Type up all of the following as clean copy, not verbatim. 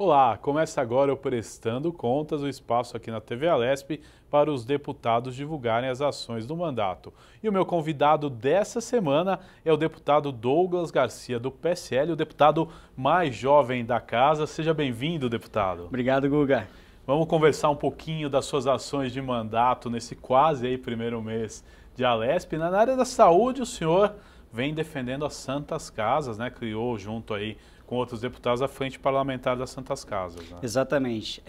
Olá, começa agora o Prestando Contas, o espaço aqui na TV Alesp para os deputados divulgarem as ações do mandato. E o meu convidado dessa semana é o deputado Douglas Garcia, do PSL, o deputado mais jovem da casa. Seja bem-vindo, deputado. Obrigado, Guga. Vamos conversar um pouquinho das suas ações de mandato nesse quase aí primeiro mês de Alesp. Na área da saúde, o senhor vem defendendo as Santas Casas, né? Criou junto aí com outros deputados a Frente Parlamentar das Santas Casas, né? Exatamente.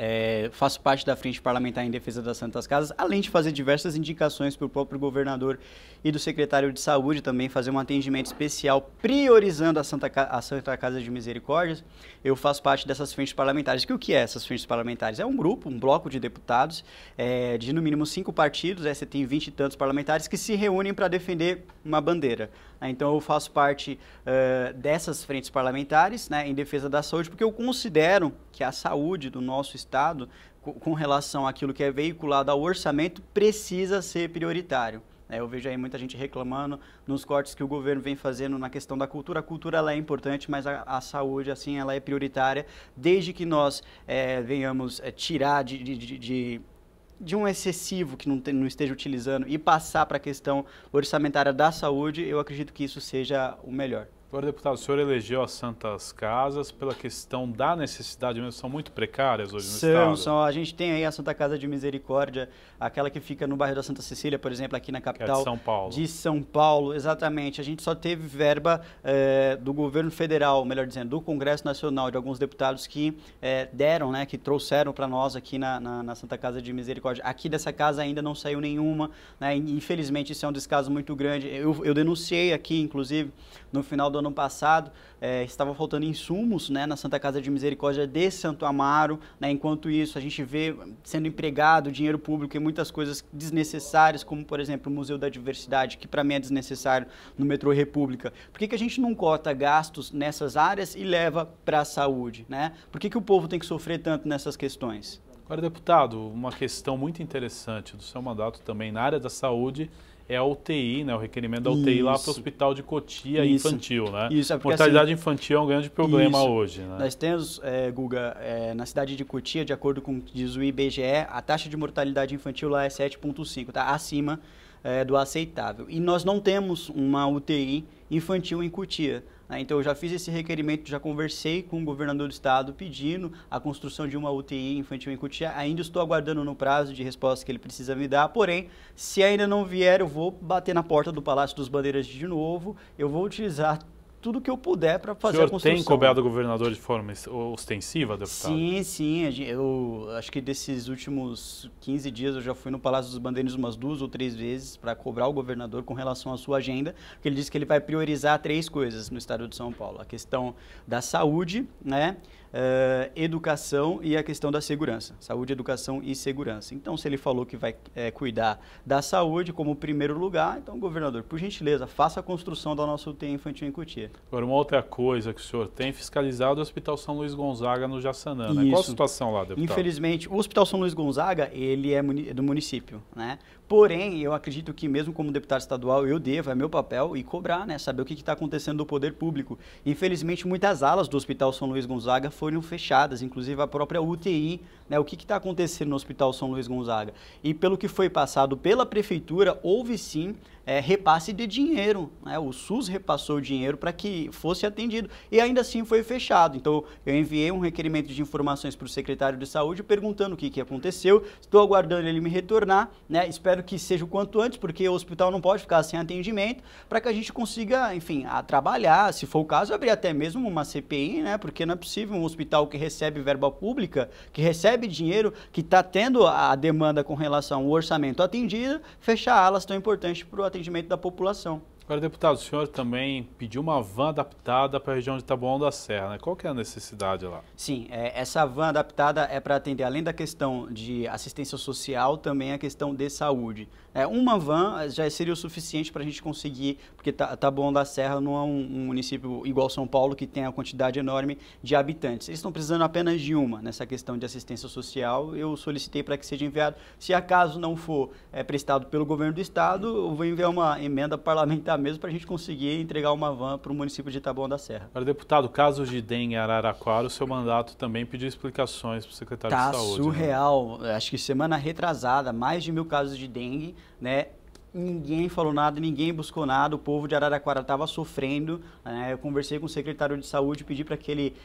Faço parte da Frente Parlamentar em Defesa das Santas Casas, além de fazer diversas indicações para o próprio governador e do secretário de Saúde, também fazer um atendimento especial priorizando a Santa Casa de Misericórdia. Eu faço parte dessas frentes parlamentares. O que é essas frentes parlamentares? É um grupo, um bloco de deputados de no mínimo 5 partidos, você tem 20 e tantos parlamentares que se reúnem para defender uma bandeira. Então eu faço parte dessas frentes parlamentares, né, em defesa da saúde, porque eu considero que a saúde do nosso estado, com relação àquilo que é veiculado ao orçamento, precisa ser prioritário. Eu vejo aí muita gente reclamando nos cortes que o governo vem fazendo na questão da cultura. A cultura ela é importante, mas a saúde, assim, ela é prioritária, desde que nós venhamos tirar de um excessivo que não esteja utilizando e passar para a questão orçamentária da saúde, eu acredito que isso seja o melhor. Agora, deputado, o senhor elegeu as Santas Casas pela questão da necessidade mesmo, são muito precárias hoje no estado? A gente tem aí a Santa Casa de Misericórdia, aquela que fica no bairro da Santa Cecília, por exemplo, aqui na capital de São Paulo. De São Paulo, exatamente. A gente só teve verba do governo federal, melhor dizendo, do Congresso Nacional, de alguns deputados que deram, né, que trouxeram para nós aqui na Santa Casa de Misericórdia. Aqui dessa casa ainda não saiu nenhuma, né? Infelizmente isso é um descaso muito grande. Eu denunciei aqui, inclusive, no final do ano passado, estava faltando insumos, né, na Santa Casa de Misericórdia de Santo Amaro, né? Enquanto isso a gente vê sendo empregado dinheiro público em muitas coisas desnecessárias, como por exemplo o Museu da Diversidade, que para mim é desnecessário no metrô República. Por que a gente não cota gastos nessas áreas e leva para a saúde, né? Por que o povo tem que sofrer tanto nessas questões? Agora, deputado, uma questão muito interessante do seu mandato também na área da saúde é a UTI, né? O requerimento da UTI lá para o Hospital de Cotia infantil, né? Isso, porque, mortalidade infantil é um grande problema hoje, né? Nós temos, Guga, na cidade de Cotia, de acordo com o que diz o IBGE, a taxa de mortalidade infantil lá é 7,5, tá? Acima do aceitável. E nós não temos uma UTI infantil em Cotia. Então eu já fiz esse requerimento, já conversei com o governador do estado pedindo a construção de uma UTI infantil em Cotia. Ainda estou aguardando no prazo de resposta que ele precisa me dar, porém, se ainda não vier, eu vou bater na porta do Palácio dos Bandeiras de novo, eu vou utilizar tudo que eu puder para fazer a construção. O senhor tem cobrado o governador de forma ostensiva, deputado? Sim. Eu acho que desses últimos 15 dias eu já fui no Palácio dos Bandeiras umas 2 ou 3 vezes para cobrar o governador com relação à sua agenda, porque ele disse que ele vai priorizar 3 coisas no estado de São Paulo. A questão da saúde, né? Educação e a questão da segurança. Saúde, educação e segurança. Então, se ele falou que vai cuidar da saúde como primeiro lugar, então, governador, por gentileza, faça a construção da nossa UTI infantil em Cotia. Agora, uma outra coisa que o senhor tem fiscalizado é o Hospital São Luís Gonzaga no Jaçanã, né? Qual a situação lá, deputado? Infelizmente, o Hospital São Luís Gonzaga, ele é do município, né? Porém, eu acredito que mesmo como deputado estadual, eu devo, é meu papel, e cobrar, né? Saber o que está acontecendo no poder público. Infelizmente, muitas alas do Hospital São Luís Gonzaga foram fechadas, inclusive a própria UTI, né? O que está acontecendo no Hospital São Luís Gonzaga? E pelo que foi passado pela prefeitura, houve sim repasse de dinheiro, né? O SUS repassou o dinheiro para que fosse atendido e ainda assim foi fechado. Então eu enviei um requerimento de informações para o secretário de saúde perguntando o que aconteceu, estou aguardando ele me retornar, né? Espero que seja o quanto antes, porque o hospital não pode ficar sem atendimento, para que a gente consiga, enfim, trabalhar, se for o caso, abrir até mesmo uma CPI, né? Porque não é possível um hospital que recebe verba pública, que recebe dinheiro, que está tendo a demanda com relação ao orçamento atendido, fechar alas tão importantes para o atendimento da população. Agora, deputado, o senhor também pediu uma van adaptada para a região de Taboão da Serra, né? Qual que é a necessidade lá? Sim, essa van adaptada é para atender, além da questão de assistência social, também a questão de saúde. Uma van já seria o suficiente para a gente conseguir, porque Taboão da Serra não é um município igual São Paulo, que tem a quantidade enorme de habitantes. Eles estão precisando apenas de uma nessa questão de assistência social. Eu solicitei para que seja enviado. Se acaso não for prestado pelo governo do estado, eu vou enviar uma emenda parlamentar aproveitar mesmo para a gente conseguir entregar uma van para o município de Taboão da Serra. Agora, deputado, casos de dengue em Araraquara, o seu mandato também pediu explicações para o secretário de Saúde. Tá surreal. Né? Acho que semana retrasada, mais de 1000 casos de dengue, né? Ninguém falou nada, ninguém buscou nada, o povo de Araraquara estava sofrendo, né? Eu conversei com o secretário de Saúde, pedi para que ele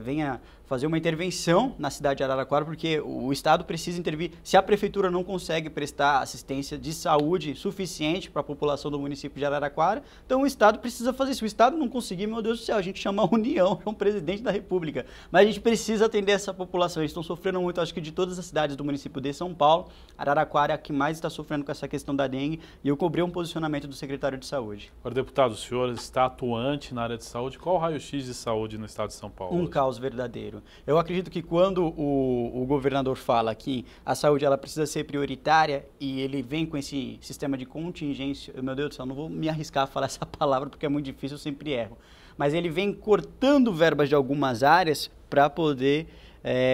venha fazer uma intervenção na cidade de Araraquara, porque o Estado precisa intervir. Se a Prefeitura não consegue prestar assistência de saúde suficiente para a população do município de Araraquara, então o Estado precisa fazer isso. Se o Estado não conseguir, meu Deus do céu, a gente chama a União, é um presidente da República. Mas a gente precisa atender essa população, eles estão sofrendo muito, acho que de todas as cidades do município de São Paulo, Araraquara é a que mais está sofrendo com essa questão da dengue, e eu cobrei um posicionamento do secretário de Saúde. Agora, deputado, o senhor está atuante na área de saúde, qual o raio-x de saúde no estado de São Paulo? Um caos verdadeiro. Eu acredito que quando o governador fala que a saúde ela precisa ser prioritária e ele vem com esse sistema de contingência, meu Deus do céu, não vou me arriscar a falar essa palavra porque é muito difícil, eu sempre erro, mas ele vem cortando verbas de algumas áreas para poder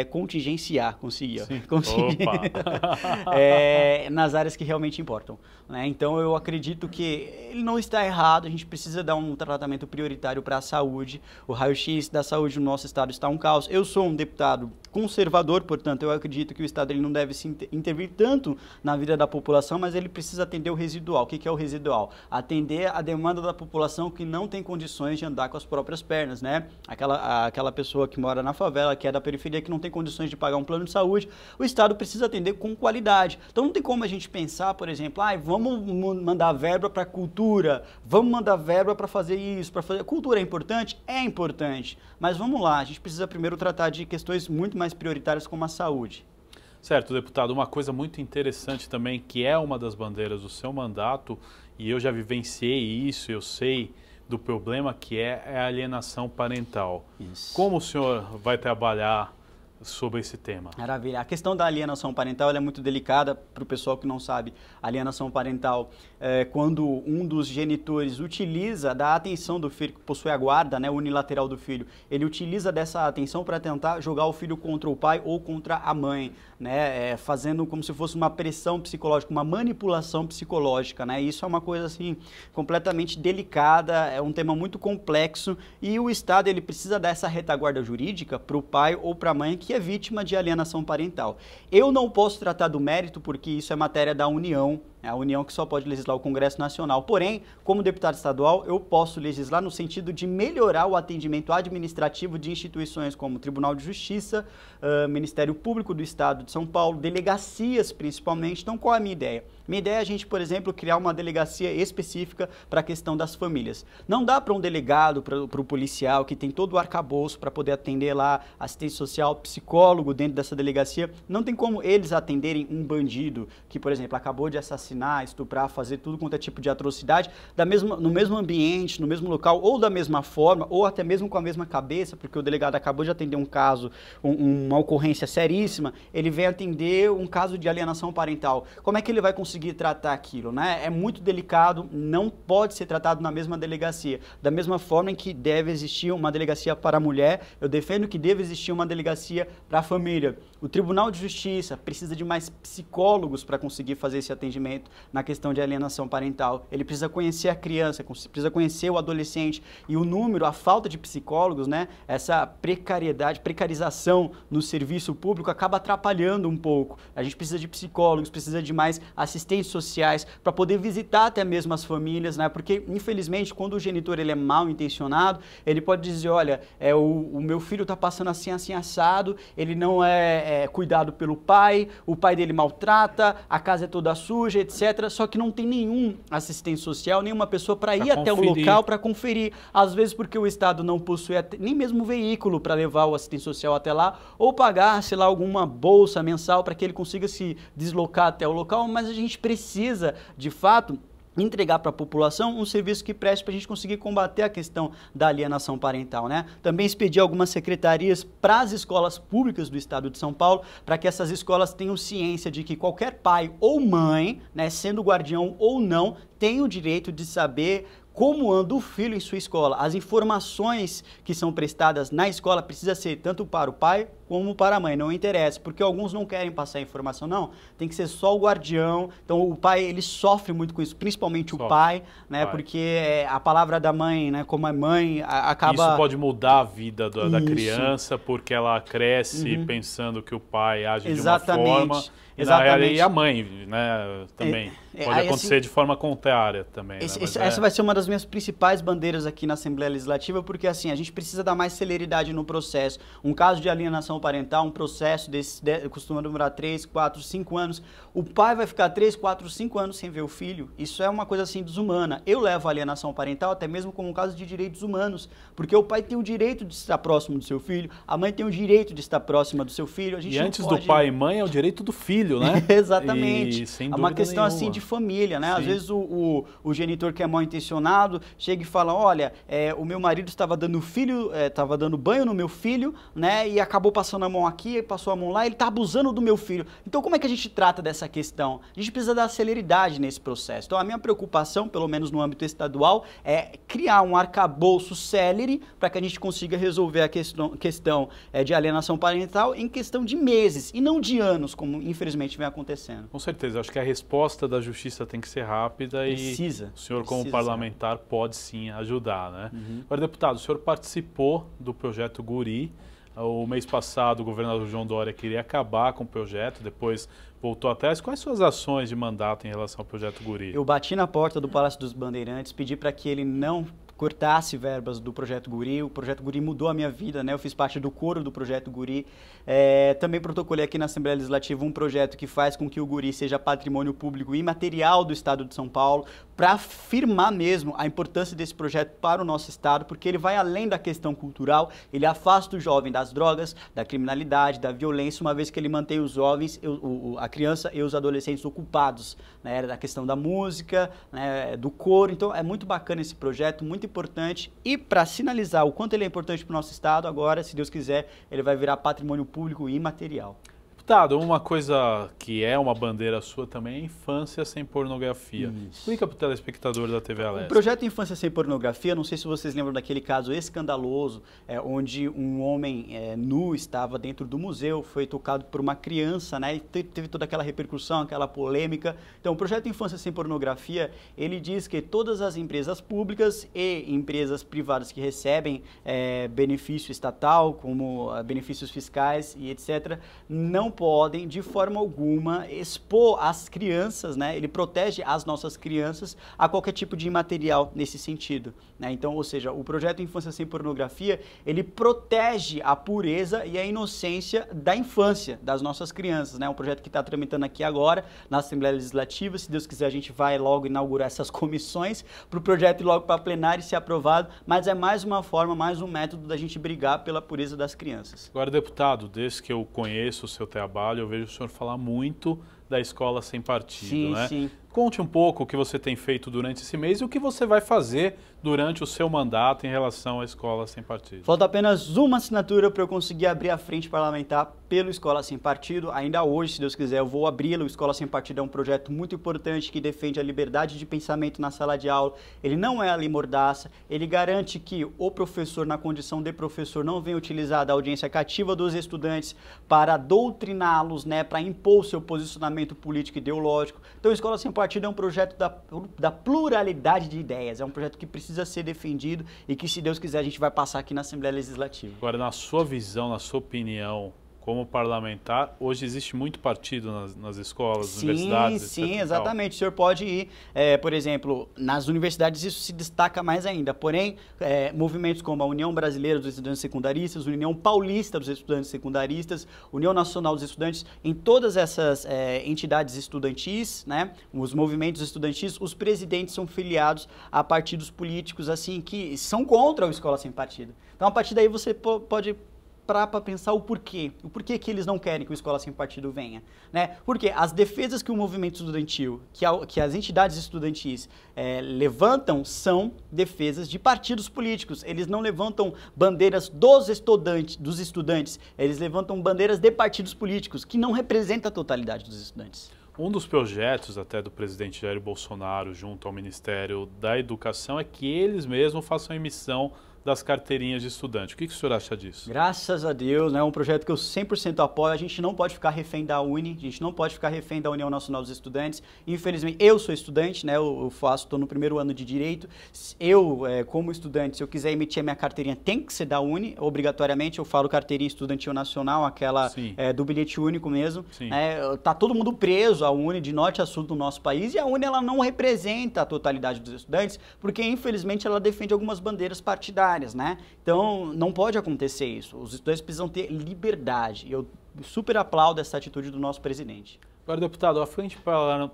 contingenciar, nas áreas que realmente importam. Né? Então eu acredito que ele não está errado, a gente precisa dar um tratamento prioritário para a saúde, o raio-x da saúde no nosso estado está um caos. Eu sou um deputado conservador, portanto eu acredito que o estado ele não deve se intervir tanto na vida da população, mas ele precisa atender o residual. O que é o residual? Atender a demanda da população que não tem condições de andar com as próprias pernas, né? Aquela pessoa que mora na favela, que é da periferia, que não tem condições de pagar um plano de saúde, o Estado precisa atender com qualidade. Então não tem como a gente pensar, por exemplo, vamos mandar verba para cultura, vamos mandar verba para fazer isso, para fazer... Cultura é importante? É importante, mas vamos lá, a gente precisa primeiro tratar de questões muito mais prioritárias como a saúde. Certo, deputado, uma coisa muito interessante também, que é uma das bandeiras do seu mandato, e eu já vivenciei isso, eu sei do problema que é a alienação parental. Isso. Como o senhor vai trabalhar sobre esse tema? Maravilha. A questão da alienação parental ela é muito delicada. Para o pessoal que não sabe, alienação parental é quando um dos genitores utiliza da atenção do filho, que possui a guarda, né, unilateral do filho, ele utiliza dessa atenção para tentar jogar o filho contra o pai ou contra a mãe, né, fazendo como se fosse uma pressão psicológica, uma manipulação psicológica, né? Isso é uma coisa assim completamente delicada, é um tema muito complexo e o Estado ele precisa dar essa retaguarda jurídica para o pai ou para a mãe que é vítima de alienação parental. Eu não posso tratar do mérito porque isso é matéria da União, é a União que só pode legislar o Congresso Nacional. Porém, como deputado estadual, eu posso legislar no sentido de melhorar o atendimento administrativo de instituições como Tribunal de Justiça, Ministério Público do Estado de São Paulo, delegacias principalmente. Então, qual é a minha ideia? Minha ideia é a gente, por exemplo, criar uma delegacia específica para a questão das famílias. Não dá para um delegado, para o policial, que tem todo o arcabouço para poder atender lá, assistência social, psicólogo dentro dessa delegacia, não tem como eles atenderem um bandido que, por exemplo, acabou de assassinar, estuprar, fazer tudo quanto é tipo de atrocidade, no mesmo ambiente, no mesmo local, ou da mesma forma, ou até mesmo com a mesma cabeça, porque o delegado acabou de atender um caso, uma ocorrência seríssima, ele vem atender um caso de alienação parental. Como é que ele vai conseguir tratar aquilo, né? É muito delicado, não pode ser tratado na mesma delegacia. Da mesma forma em que deve existir uma delegacia para a mulher, eu defendo que deve existir uma delegacia para a família. O Tribunal de Justiça precisa de mais psicólogos para conseguir fazer esse atendimento na questão de alienação parental. Ele precisa conhecer a criança, precisa conhecer o adolescente e o número, a falta de psicólogos, né? Essa precarização no serviço público acaba atrapalhando um pouco. A gente precisa de psicólogos, precisa de mais assistentes sociais para poder visitar até mesmo as famílias, né? Porque infelizmente quando o genitor ele é mal intencionado, ele pode dizer, olha, o meu filho está passando assim, assim, assado, ele não é cuidado pelo pai, o pai dele maltrata, a casa é toda suja, etc. Só que não tem nenhum assistente social, nenhuma pessoa para ir até o local para conferir. Às vezes porque o Estado não possui nem mesmo veículo para levar o assistente social até lá, ou pagar, sei lá, alguma bolsa mensal para que ele consiga se deslocar até o local, mas a gente precisa, de fato, entregar para a população um serviço que preste para a gente conseguir combater a questão da alienação parental, né? Também expedi algumas secretarias para as escolas públicas do Estado de São Paulo, para que essas escolas tenham ciência de que qualquer pai ou mãe, né, sendo guardião ou não, tem o direito de saber como anda o filho em sua escola. As informações que são prestadas na escola precisa ser tanto para o pai como para a mãe, não interessa, porque alguns não querem passar a informação, não, tem que ser só o guardião. Então o pai, ele sofre muito com isso, principalmente o pai, né, porque a palavra da mãe, né, como é mãe, acaba... Isso pode mudar a vida da criança, porque ela cresce pensando que o pai age de uma forma... E a mãe, né, também. Pode acontecer assim, de forma contrária também. Essa vai ser uma das minhas principais bandeiras aqui na Assembleia Legislativa, porque assim, a gente precisa dar mais celeridade no processo. Um caso de alienação parental, um processo costuma demorar 3, 4, 5 anos. O pai vai ficar 3, 4, 5 anos sem ver o filho. Isso é uma coisa assim desumana. Eu levo a alienação parental até mesmo como um caso de direitos humanos, porque o pai tem o direito de estar próximo do seu filho, a mãe tem o direito de estar próxima do seu filho. E antes do pai e mãe é o direito do filho, né? Exatamente. É uma questão nenhuma. assim de família, né? Sim. Às vezes o genitor que é mal intencionado chega e fala, olha, o meu marido estava dando banho no meu filho, né? E acabou passando a mão aqui, passou a mão lá, ele está abusando do meu filho. Então como é que a gente trata dessa questão? A gente precisa dar celeridade nesse processo. Então a minha preocupação, pelo menos no âmbito estadual, é criar um arcabouço célere para que a gente consiga resolver a questão de alienação parental em questão de meses e não de anos, como infelizmente vem acontecendo. Com certeza, acho que a resposta da justiça tem que ser rápida e o senhor como parlamentar pode sim ajudar, né? Agora, deputado, o senhor participou do projeto Guri. O mês passado o governador João Dória queria acabar com o projeto, depois voltou atrás. Quais são as ações de mandato em relação ao projeto Guri? Eu bati na porta do Palácio dos Bandeirantes, pedi para que ele não cortasse verbas do Projeto Guri. O Projeto Guri mudou a minha vida, né? Eu fiz parte do coro do Projeto Guri. Também protocolei aqui na Assembleia Legislativa um projeto que faz com que o Guri seja patrimônio público imaterial do Estado de São Paulo, para afirmar mesmo a importância desse projeto para o nosso Estado, porque ele vai além da questão cultural, ele afasta o jovem das drogas, da criminalidade, da violência, uma vez que ele mantém os jovens, a criança e os adolescentes ocupados, né, da questão da música, né, do coro. Então é muito bacana esse projeto, muito importante, e para sinalizar o quanto ele é importante para o nosso Estado, agora, se Deus quiser, ele vai virar patrimônio público imaterial. Deputado, uma coisa que é uma bandeira sua também é infância sem pornografia. Isso. Explica para o telespectador da TV Alesp. O projeto Infância Sem Pornografia, não sei se vocês lembram daquele caso escandaloso, onde um homem nu estava dentro do museu, foi tocado por uma criança, né, e teve toda aquela repercussão, aquela polêmica. Então, o projeto Infância Sem Pornografia, ele diz que todas as empresas públicas e empresas privadas que recebem benefício estatal, como benefícios fiscais e etc., não podem, de forma alguma, expor as crianças, né? Ele protege as nossas crianças a qualquer tipo de imaterial nesse sentido, né? Então, ou seja, o projeto Infância Sem Pornografia, ele protege a pureza e a inocência da infância das nossas crianças, né? Um projeto que está tramitando aqui agora na Assembleia Legislativa. Se Deus quiser, a gente vai logo inaugurar essas comissões para o projeto ir logo para a plenária e ser aprovado, mas é mais uma forma, mais um método da gente brigar pela pureza das crianças. Agora, deputado, desde que eu conheço o seu trabalho, eu vejo o senhor falar muito da Escola Sem Partido, sim, né? Sim. Conte um pouco o que você tem feito durante esse mês e o que você vai fazer durante o seu mandato em relação à Escola Sem Partido. Falta apenas uma assinatura para eu conseguir abrir a frente parlamentar pelo Escola Sem Partido. Ainda hoje, se Deus quiser, eu vou abri-lo. O Escola Sem Partido é um projeto muito importante que defende a liberdade de pensamento na sala de aula. Ele não é a lei mordaça, ele garante que o professor, na condição de professor, não venha utilizar da audiência cativa dos estudantes para doutriná-los, né, para impor o seu posicionamento político e ideológico. Então, a Escola Sem Partido é um projeto da pluralidade de ideias, é um projeto que precisa ser defendido e que, se Deus quiser, a gente vai passar aqui na Assembleia Legislativa. Agora, na sua visão, na sua opinião, como parlamentar, hoje existe muito partido nas escolas, universidades, etc. Sim, exatamente. O senhor pode ir, por exemplo, nas universidades isso se destaca mais ainda, porém, movimentos como a União Brasileira dos Estudantes Secundaristas, a União Paulista dos Estudantes Secundaristas, União Nacional dos Estudantes, em todas essas entidades estudantis, né, os movimentos estudantis, os presidentes são filiados a partidos políticos assim que são contra a Escola Sem Partido. Então, a partir daí você pode para pensar o porquê que eles não querem que o Escola Sem Partido venha, né? Porque as defesas que o movimento estudantil, que as entidades estudantis levantam, são defesas de partidos políticos. Eles não levantam bandeiras dos estudantes, eles levantam bandeiras de partidos políticos, que não representam a totalidade dos estudantes. Um dos projetos até do presidente Jair Bolsonaro junto ao Ministério da Educação é que eles mesmos façam a emissão das carteirinhas de estudante. O que o senhor acha disso? Graças a Deus, né? É um projeto que eu 100% apoio. A gente não pode ficar refém da Uni, a gente não pode ficar refém da União Nacional dos Estudantes. Infelizmente, eu sou estudante, né? Eu estou no primeiro ano de Direito. Eu, como estudante, se eu quiser emitir a minha carteirinha, tem que ser da Uni, obrigatoriamente. Eu falo carteirinha estudantil nacional, aquela do bilhete único mesmo. Tá todo mundo preso à Uni, de norte a sul do nosso país, e a Uni ela não representa a totalidade dos estudantes, porque infelizmente ela defende algumas bandeiras partidárias. Né? Então, não pode acontecer isso. Os estudantes precisam ter liberdade. Eu super aplaudo essa atitude do nosso presidente. Agora, deputado, a frente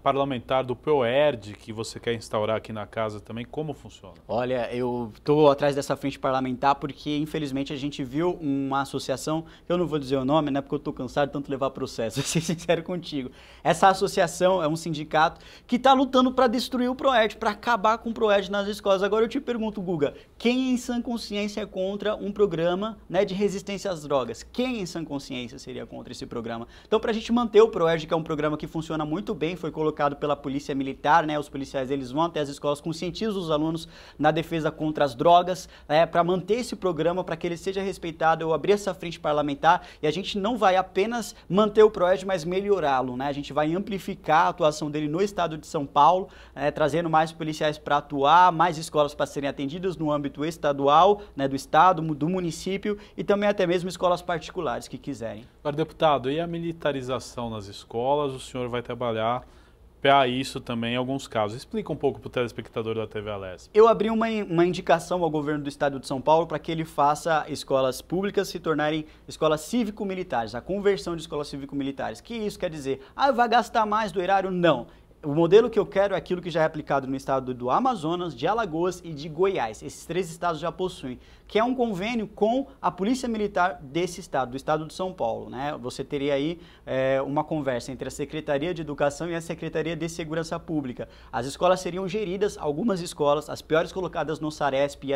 parlamentar do ProERD, que você quer instaurar aqui na casa também, como funciona? Olha, eu estou atrás dessa frente parlamentar porque, infelizmente, a gente viu uma associação, eu não vou dizer o nome, né, porque eu estou cansado de tanto levar processo, vou ser sincero contigo. Essa associação é um sindicato que está lutando para destruir o ProERD, para acabar com o ProERD nas escolas. Agora eu te pergunto, Guga, quem em sã consciência é contra um programa, né, de resistência às drogas? Quem em sã consciência seria contra esse programa? Então, para a gente manter o ProERD, que é um programa que funciona muito bem, foi colocado pela Polícia Militar, né? Os policiais eles vão até as escolas, conscientizam os alunos na defesa contra as drogas, para manter esse programa, para que ele seja respeitado. Eu abri essa frente parlamentar e a gente não vai apenas manter o ProERD, mas melhorá-lo, né? A gente vai amplificar a atuação dele no estado de São Paulo, trazendo mais policiais para atuar, mais escolas para serem atendidas no âmbito estadual, né, do estado, do município e também até mesmo escolas particulares que quiserem. Agora, deputado, e a militarização nas escolas? O senhor vai trabalhar para isso também em alguns casos. Explica um pouco para o telespectador da TV Alesp. Eu abri uma indicação ao governo do estado de São Paulo para que ele faça escolas públicas se tornarem escolas cívico-militares, a conversão de escolas cívico-militares. Que isso quer dizer? Vai gastar mais do erário? Não. O modelo que eu quero é aquilo que já é aplicado no estado do Amazonas, de Alagoas e de Goiás. Esses 3 estados já possuem, que é um convênio com a Polícia Militar desse estado, do estado de São Paulo, né? Você teria aí uma conversa entre a Secretaria de Educação e a Secretaria de Segurança Pública. As escolas seriam geridas, algumas escolas, as piores colocadas no Saresp e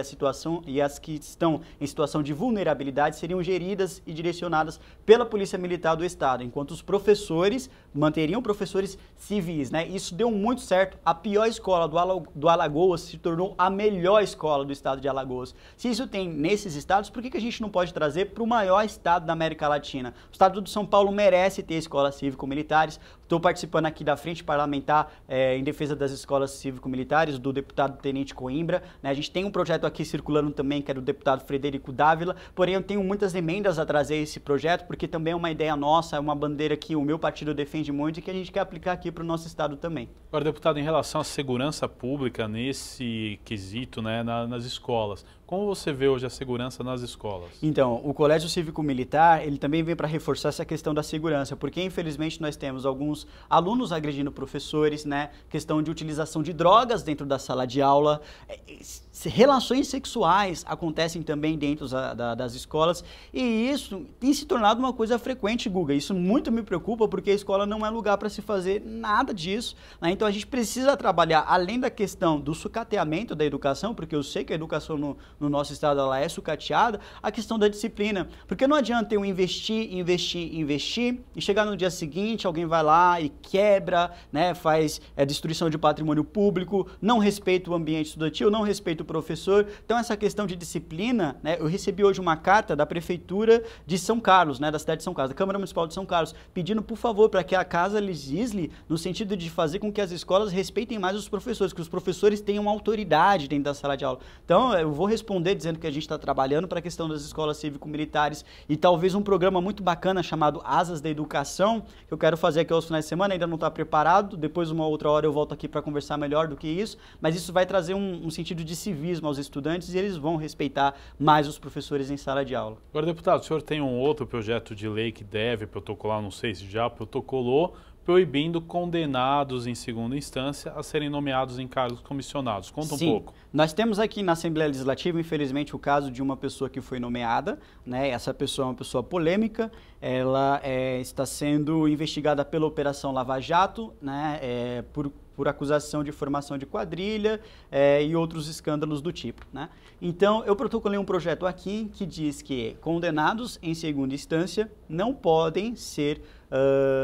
as que estão em situação de vulnerabilidade seriam geridas e direcionadas pela Polícia Militar do estado, enquanto os professores manteriam professores civis, né? Isso deu muito certo. A pior escola do Alagoas se tornou a melhor escola do estado de Alagoas. Se isso tem nesses estados, por que a gente não pode trazer para o maior estado da América Latina? O estado de São Paulo merece ter escolas cívico-militares. Estou participando aqui da frente parlamentar em defesa das escolas cívico-militares, do deputado Tenente Coimbra, né? A gente tem um projeto aqui circulando também, que é do deputado Frederico Dávila, porém eu tenho muitas emendas a trazer esse projeto, porque também é uma ideia nossa, é uma bandeira que o meu partido defende muito e que a gente quer aplicar aqui para o nosso estado também. Agora, deputado, em relação à segurança pública nesse quesito, né, nas escolas, como você vê hoje a segurança nas escolas? Então, o Colégio Cívico-Militar, ele também vem para reforçar essa questão da segurança, porque infelizmente nós temos alguns alunos agredindo professores, né, questão de utilização de drogas dentro da sala de aula, relações sexuais acontecem também dentro das escolas e isso tem se tornado uma coisa frequente, Guga. Isso muito me preocupa porque a escola não é lugar para se fazer nada disso, né? Então a gente precisa trabalhar, além da questão do sucateamento da educação, porque eu sei que a educação no nosso estado ela é sucateada, a questão da disciplina. Porque não adianta eu investir e chegar no dia seguinte alguém vai lá e quebra, né, faz destruição de patrimônio público, não respeita o ambiente estudantil, não respeita o professor. Então essa questão de disciplina, né, eu recebi hoje uma carta da Prefeitura de São Carlos, né, da cidade de São Carlos, da Câmara Municipal de São Carlos, pedindo por favor para que a casa legisle no sentido de fazer com que as escolas respeitem mais os professores, que os professores tenham autoridade dentro da sala de aula. Então eu vou responder dizendo que a gente está trabalhando para a questão das escolas cívico-militares e talvez um programa muito bacana chamado Asas da Educação, que eu quero fazer aqui aos finais de semana, ainda não está preparado, depois uma outra hora eu volto aqui para conversar melhor do que isso, mas isso vai trazer um sentido de civismo aos estudantes e eles vão respeitar mais os professores em sala de aula. Agora, deputado, o senhor tem um outro projeto de lei que deve protocolar, não sei se já protocolou, proibindo condenados em segunda instância a serem nomeados em cargos comissionados. Conta um pouco. Nós temos aqui na Assembleia Legislativa, infelizmente, o caso de uma pessoa que foi nomeada, né? Essa pessoa é uma pessoa polêmica, ela está sendo investigada pela Operação Lava Jato, né? Por por acusação de formação de quadrilha e outros escândalos do tipo, né? Então, eu protocolei um projeto aqui que diz que condenados em segunda instância não podem ser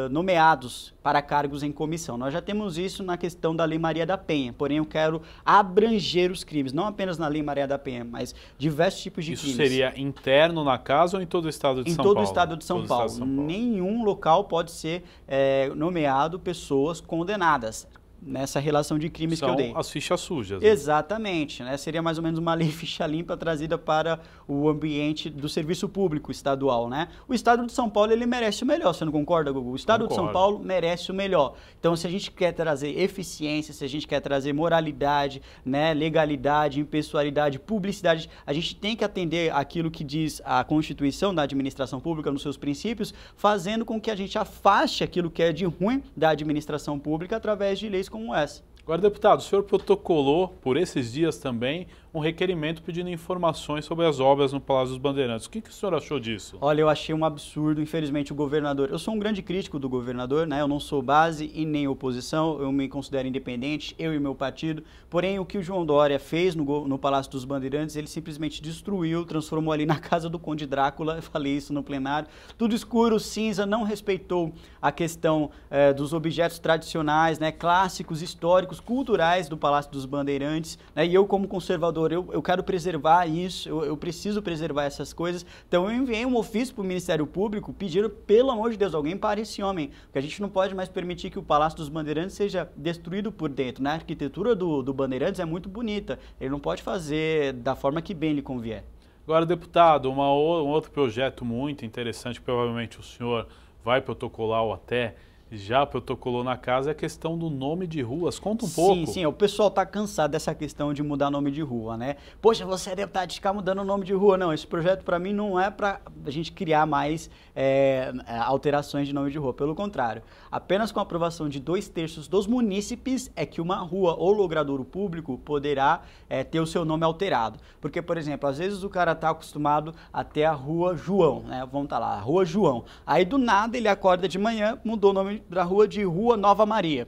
nomeados para cargos em comissão. Nós já temos isso na questão da Lei Maria da Penha, porém eu quero abranger os crimes, não apenas na Lei Maria da Penha, mas diversos tipos de crimes. Isso seria interno na casa ou em todo o estado de São Paulo? Em todo o estado de São Paulo. Nenhum local pode ser nomeado pessoas condenadas nessa relação de crimes que eu dei. São as fichas sujas. Né? Exatamente, né? Seria mais ou menos uma lei ficha limpa trazida para o ambiente do serviço público estadual, né? O estado de São Paulo, ele merece o melhor, você não concorda, Gugu? O estado de São Paulo merece o melhor. Então, se a gente quer trazer eficiência, se a gente quer trazer moralidade, né, legalidade, impessoalidade, publicidade, a gente tem que atender aquilo que diz a Constituição da administração pública nos seus princípios, fazendo com que a gente afaste aquilo que é de ruim da administração pública através de leis como essa. Agora, deputado, o senhor protocolou por esses dias também um requerimento pedindo informações sobre as obras no Palácio dos Bandeirantes. O que o senhor achou disso? Olha, eu achei um absurdo, infelizmente, o governador... Eu sou um grande crítico do governador, né? Eu não sou base e nem oposição, eu me considero independente, eu e meu partido. Porém, o que o João Dória fez no Palácio dos Bandeirantes, ele simplesmente destruiu, transformou ali na casa do Conde Drácula, eu falei isso no plenário. Tudo escuro, cinza, não respeitou a questão dos objetos tradicionais, né? Clássicos, históricos, culturais do Palácio dos Bandeirantes, né? E eu, como conservador, eu quero preservar isso, eu preciso preservar essas coisas. Então eu enviei um ofício para o Ministério Público pedindo, pelo amor de Deus, alguém pare esse homem, porque a gente não pode mais permitir que o Palácio dos Bandeirantes seja destruído por dentro, né? A arquitetura do Bandeirantes é muito bonita, ele não pode fazer da forma que bem lhe convier. Agora, deputado, um outro projeto muito interessante, provavelmente o senhor vai protocolar ou até já protocolou na casa, é a questão do nome de ruas. Conta um pouco. Sim, o pessoal tá cansado dessa questão de mudar nome de rua, né? Poxa, você é deputado de ficar mudando o nome de rua. Não, esse projeto para mim não é para a gente criar mais alterações de nome de rua. Pelo contrário, apenas com a aprovação de 2/3 dos munícipes é que uma rua ou logradouro público poderá ter o seu nome alterado. Porque, por exemplo, às vezes o cara tá acostumado a ter a Rua João, né? Vamos tá lá, a Rua João. Aí do nada ele acorda de manhã, mudou o nome da rua de Rua Nova Maria,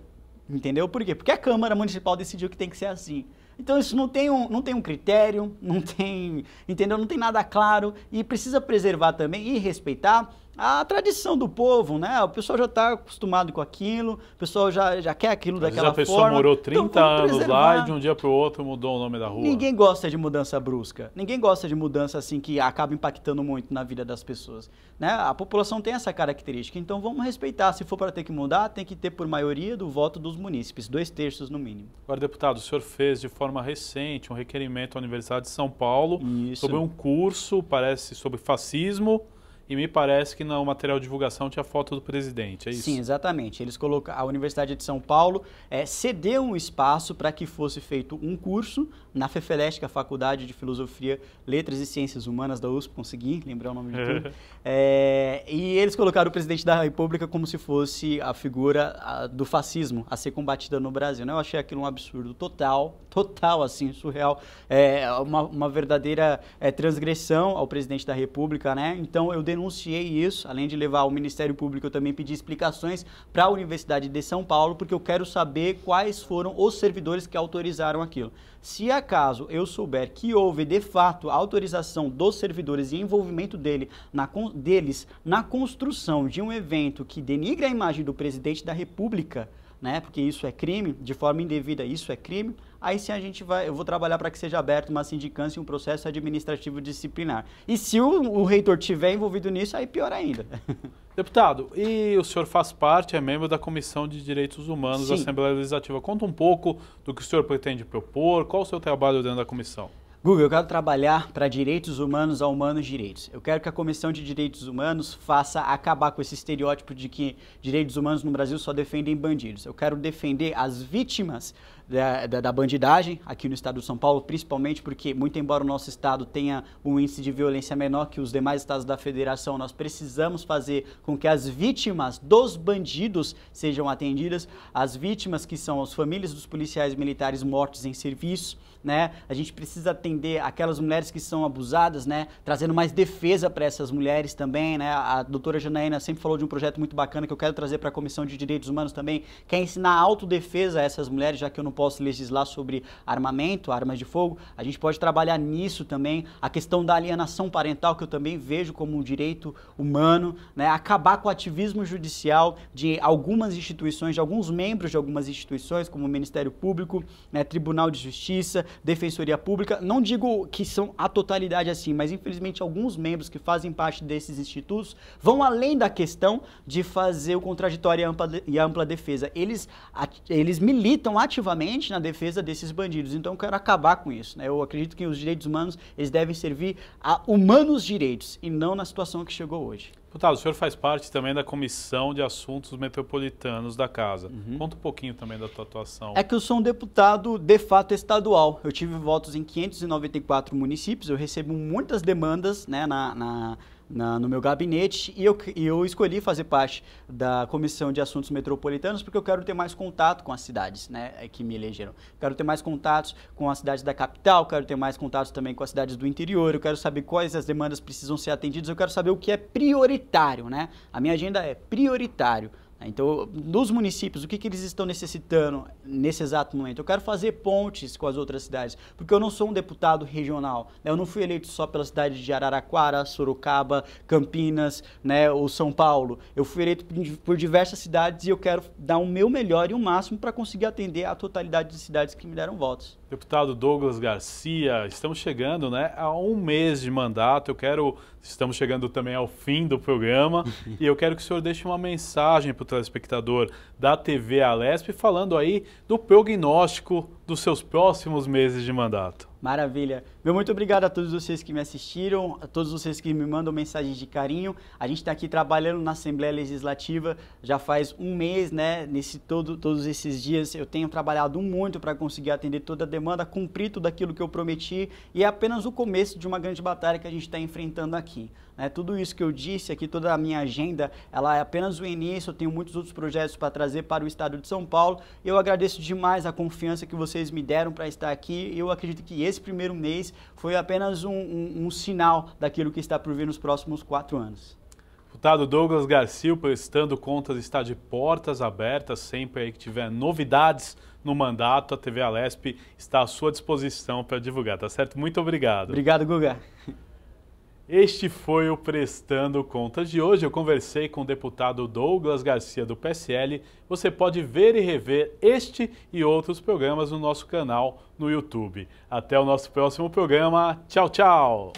entendeu? Por quê? Porque a Câmara Municipal decidiu que tem que ser assim. Então isso não tem um critério, não tem, entendeu? Não tem nada claro e precisa preservar também e respeitar a tradição do povo, né? O pessoal já está acostumado com aquilo, o pessoal já quer aquilo daquela forma. A pessoa morou 30 anos lá e de um dia para o outro mudou o nome da rua. Ninguém gosta de mudança brusca, ninguém gosta de mudança assim que acaba impactando muito na vida das pessoas, né? A população tem essa característica, então vamos respeitar. Se for para ter que mudar, tem que ter por maioria do voto dos munícipes, 2/3 no mínimo. Agora, deputado, o senhor fez de forma recente um requerimento à Universidade de São Paulo sobre um curso, parece, sobre fascismo. E me parece que no material de divulgação tinha foto do presidente, é isso? Sim, exatamente. Eles colocaram, a Universidade de São Paulo cedeu um espaço para que fosse feito um curso na FEFELESH, que é a Faculdade de Filosofia, Letras e Ciências Humanas da USP, consegui lembrar o nome de tudo. E eles colocaram o presidente da República como se fosse a figura do fascismo a ser combatida no Brasil, né? Eu achei aquilo um absurdo total, assim, surreal. Uma verdadeira transgressão ao presidente da República, né? Então eu denunciei isso, além de levar ao Ministério Público, eu também pedi explicações para a Universidade de São Paulo, porque eu quero saber quais foram os servidores que autorizaram aquilo. Se acaso eu souber que houve, de fato, autorização dos servidores e envolvimento deles na construção de um evento que denigra a imagem do presidente da República, né, porque isso é crime, de forma indevida isso é crime, aí sim eu vou trabalhar para que seja aberto uma sindicância e um processo administrativo disciplinar. E se o reitor estiver envolvido nisso, aí pior ainda. Deputado, e o senhor faz parte, é membro da Comissão de Direitos Humanos da Assembleia Legislativa. Conta um pouco do que o senhor pretende propor, qual o seu trabalho dentro da comissão? Google, eu quero trabalhar para direitos humanos a humanos direitos. Eu quero que a Comissão de Direitos Humanos faça acabar com esse estereótipo de que direitos humanos no Brasil só defendem bandidos. Eu quero defender as vítimas da bandidagem aqui no estado de São Paulo, principalmente porque, muito embora o nosso estado tenha um índice de violência menor que os demais estados da federação, nós precisamos fazer com que as vítimas dos bandidos sejam atendidas, as vítimas que são as famílias dos policiais militares mortos em serviço, né? A gente precisa atender aquelas mulheres que são abusadas, né? Trazendo mais defesa para essas mulheres também, né? A doutora Janaína sempre falou de um projeto muito bacana que eu quero trazer para a Comissão de Direitos Humanos também, que é ensinar autodefesa a essas mulheres, já que eu não posso legislar sobre armamento, armas de fogo. A gente pode trabalhar nisso também, a questão da alienação parental, que eu também vejo como um direito humano, né? Acabar com o ativismo judicial de algumas instituições, de alguns membros de algumas instituições, como o Ministério Público, né? Tribunal de Justiça, Defensoria Pública. Não digo que são a totalidade assim, mas infelizmente alguns membros que fazem parte desses institutos vão além da questão de fazer o contraditório e a ampla defesa. Eles militam ativamente na defesa desses bandidos, então eu quero acabar com isso, né? Eu acredito que os direitos humanos, eles devem servir a humanos direitos e não na situação que chegou hoje. Deputado, o senhor faz parte também da Comissão de Assuntos Metropolitanos da Casa. Conta um pouquinho também da tua atuação. É que eu sou um deputado de fato estadual. Eu tive votos em 594 municípios, eu recebo muitas demandas, né, no meu gabinete e eu escolhi fazer parte da Comissão de Assuntos Metropolitanos porque eu quero ter mais contato com as cidades, né, que me elegeram. Quero ter mais contatos com as cidades da capital, quero ter mais contatos também com as cidades do interior, eu quero saber quais as demandas precisam ser atendidas, eu quero saber o que é prioritário, né? A minha agenda é prioritário. Então, nos municípios, o que eles estão necessitando nesse exato momento? Eu quero fazer pontes com as outras cidades, porque eu não sou um deputado regional, né? Eu não fui eleito só pela cidade de Araraquara, Sorocaba, Campinas, né, ou São Paulo. Eu fui eleito por diversas cidades e eu quero dar o meu melhor e o máximo para conseguir atender a totalidade de cidades que me deram votos. Deputado Douglas Garcia, estamos chegando, né, a um mês de mandato. Estamos chegando também ao fim do programa e eu quero que o senhor deixe uma mensagem para o telespectador da TV Alesp falando aí do prognóstico dos seus próximos meses de mandato. Maravilha. Meu muito obrigado a todos vocês que me assistiram, a todos vocês que me mandam mensagens de carinho. A gente está aqui trabalhando na Assembleia Legislativa já faz um mês, né? Todos esses dias eu tenho trabalhado muito para conseguir atender toda a demanda, cumprir tudo aquilo que eu prometi e é apenas o começo de uma grande batalha que a gente está enfrentando aqui. Né? Tudo isso que eu disse aqui, toda a minha agenda, ela é apenas o início, eu tenho muitos outros projetos para trazer para o estado de São Paulo. Eu agradeço demais a confiança que vocês me deram para estar aqui. Eu acredito que esse primeiro mês foi apenas um sinal daquilo que está por vir nos próximos 4 anos. Deputado Douglas Garcia, o Prestando Contas está de portas abertas, sempre aí que tiver novidades no mandato, a TV Alesp está à sua disposição para divulgar, tá certo? Muito obrigado. Obrigado, Guga. Este foi o Prestando Contas de hoje. Eu conversei com o deputado Douglas Garcia do PSL. Você pode ver e rever este e outros programas no nosso canal no YouTube. Até o nosso próximo programa. Tchau, tchau!